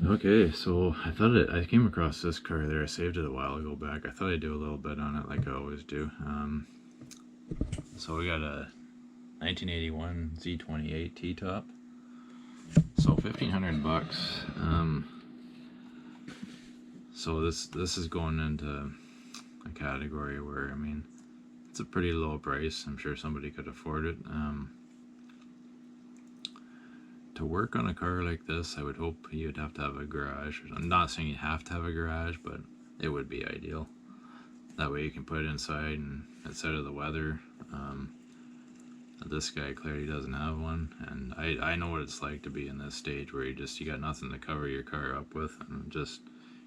Okay, so I came across this car there. I saved it a while ago back. I thought I'd do a little bit on it like I always do. So we got a 1981 Z-28 T-top. So $1,500. So this is going into a category where, I mean, it's a pretty low price. I'm sure somebody could afford it. To work on a car like this, I would hope you'd have to have a garage. I'm not saying you have to have a garage, but it would be ideal. That way you can put it inside and it's out of the weather. This guy clearly doesn't have one, and I know what it's like to be in this stage where you got nothing to cover your car up with, and just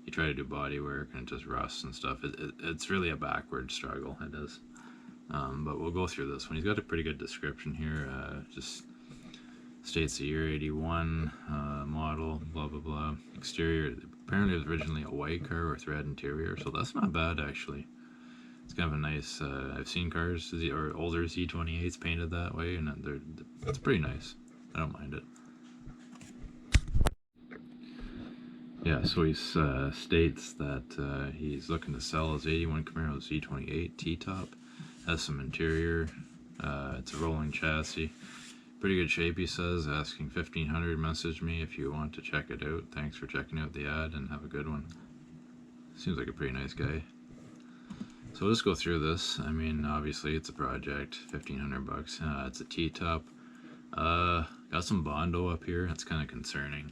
you try to do body work and it just rusts and stuff. It's really a backward struggle, it is. But we'll go through this one. He's got a pretty good description here. Just states the year 81, model, blah blah blah. Exterior, apparently it was originally a white car with red interior, so that's not bad actually. It's kind of a nice, I've seen cars or older Z28s painted that way, and it's pretty nice. I don't mind it. Yeah, so he states that he's looking to sell his 81 Camaro Z-28 T-top. Has some interior. It's a rolling chassis. Pretty good shape, he says. Asking $1,500. Message me if you want to check it out. Thanks for checking out the ad and have a good one. Seems like a pretty nice guy. So let's go through this. I mean, obviously it's a project. $1,500. It's a T-top. Got some Bondo up here. That's kind of concerning.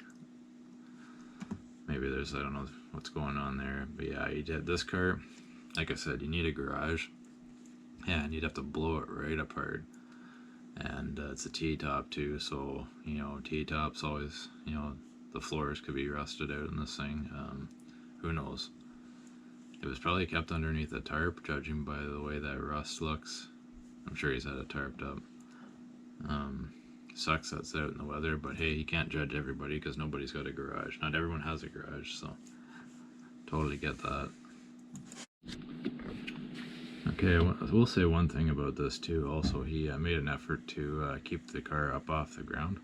Maybe there's, I don't know what's going on there. But yeah, you did this car. Like I said, you need a garage. Yeah, and you'd have to blow it right apart. And it's a T-top too, so, you know, T-tops always, you know, the floors could be rusted out in this thing. Who knows? It was probably kept underneath a tarp, judging by the way that rust looks. I'm sure he's had it tarped up. Sucks that's out in the weather, but hey, you can't judge everybody because nobody's got a garage. Not everyone has a garage, so totally get that. Okay, I will say one thing about this too. Also, he made an effort to keep the car up off the ground.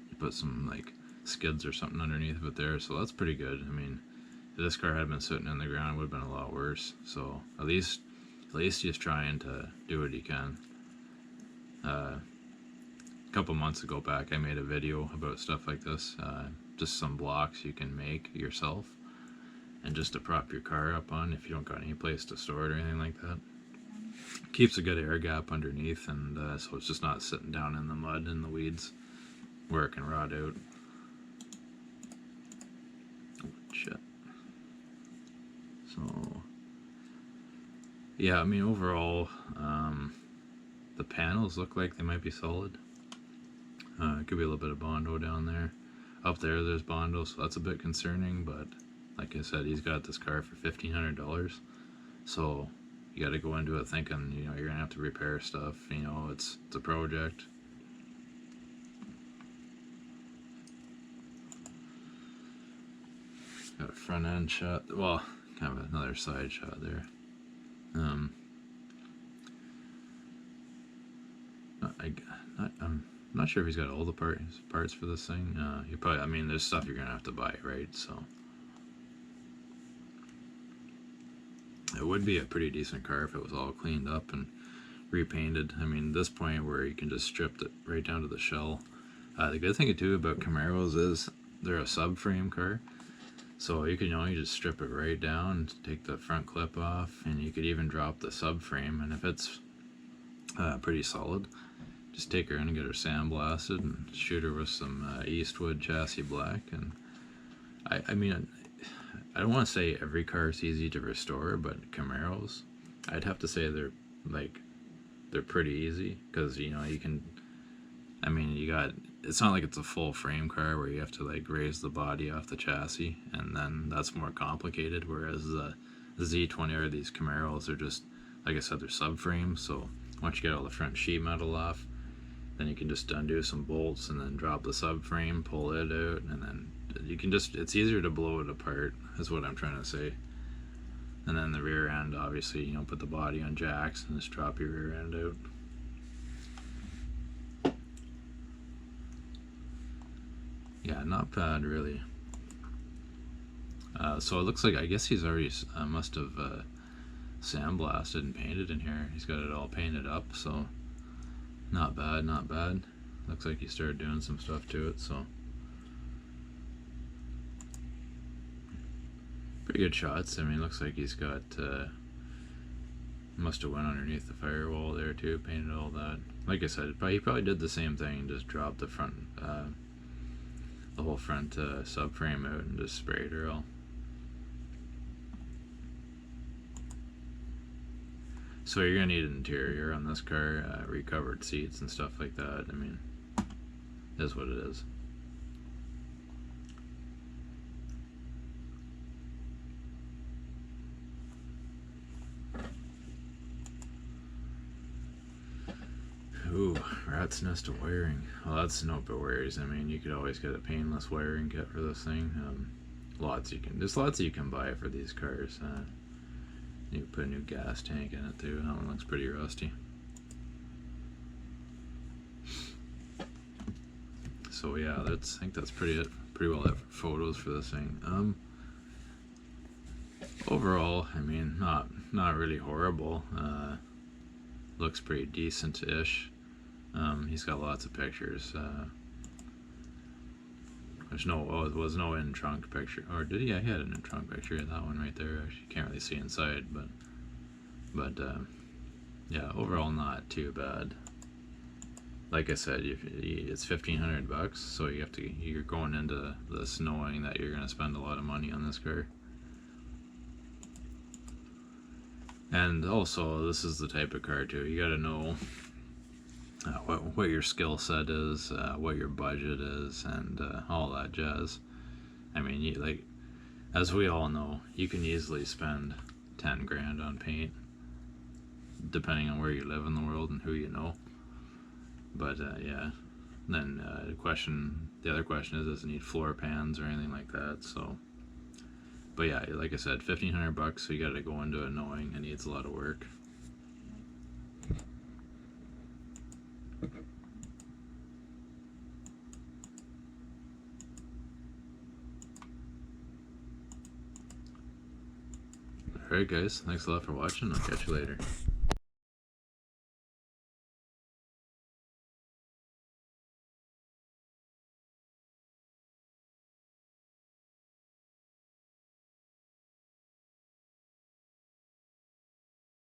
He put some like skids or something underneath of it there, so that's pretty good. I mean, if this car had been sitting in the ground, it would have been a lot worse. So at least he's trying to do what he can. A couple months ago back, I made a video about stuff like this. Just some blocks you can make yourself, and just to prop your car up on if you don't got any place to store it or anything like that. Keeps a good air gap underneath, and so it's just not sitting down in the mud and the weeds where it can rot out. Oh, shit. So yeah, I mean, overall, the panels look like they might be solid. It could be a little bit of Bondo down there. Up there's Bondo, so that's a bit concerning, but like I said, he's got this car for $1,500, so you got to go into it thinking, you know, you're gonna have to repair stuff. You know, it's a project. Got a front end shot. Well, kind of another side shot there. I'm not sure if he's got all the parts for this thing. You probably, I mean, there's stuff you're gonna have to buy, right? So it would be a pretty decent car if it was all cleaned up and repainted. I mean, this point where you can just strip it right down to the shell. The good thing too about Camaros is they're a subframe car, so you can only just strip it right down, take the front clip off, and you could even drop the subframe. And if it's pretty solid, just take her in and get her sandblasted and shoot her with some Eastwood chassis black. And I mean, I don't want to say every car is easy to restore, but Camaros, I'd have to say they're pretty easy, because, you know, you can, I mean, it's not like it's a full frame car where you have to like raise the body off the chassis, and then that's more complicated, whereas the Z20 or these Camaros are just, like I said, they're subframes. So once you get all the front sheet metal off, then you can just undo some bolts and then drop the subframe, pull it out, and then you can just, it's easier to blow it apart, is what I'm trying to say. And then the rear end, obviously, you know, put the body on jacks and just drop your rear end out. Yeah, not bad, really. So it looks like, I guess he's already must have sandblasted and painted in here. He's got it all painted up, so not bad, not bad. Looks like he started doing some stuff to it, so pretty good shots. I mean, looks like he's got must have went underneath the firewall there too, painted all that. Like I said, he probably did the same thing, just dropped the front, the whole front subframe out and just sprayed her all. So you're gonna need an interior on this car, recovered seats and stuff like that. I mean, that's what it is. Ooh, rat's nest of wiring. Well, that's no but worries. I mean, you could always get a painless wiring kit for this thing. There's lots you can buy for these cars. You can put a new gas tank in it too. That one looks pretty rusty. So yeah, I think that's pretty well it for photos for this thing. Overall, I mean, not really horrible. Looks pretty decent-ish. He's got lots of pictures. Was no in-trunk picture, or did he? Yeah, he had an in-trunk picture. That one right there. You can't really see inside, but yeah, overall not too bad. Like I said, it's $1,500, so you're going into this knowing that you're gonna spend a lot of money on this car. And also, this is the type of car too. You got to know what your skill set is, what your budget is, and all that jazz. I mean, like as we all know, you can easily spend 10 grand on paint, depending on where you live in the world and who you know. But yeah, then the other question is, does it need floor pans or anything like that? So. But yeah, like I said, $1,500, so you gotta go into it knowing it needs a lot of work. Alright guys, thanks a lot for watching. I'll catch you later.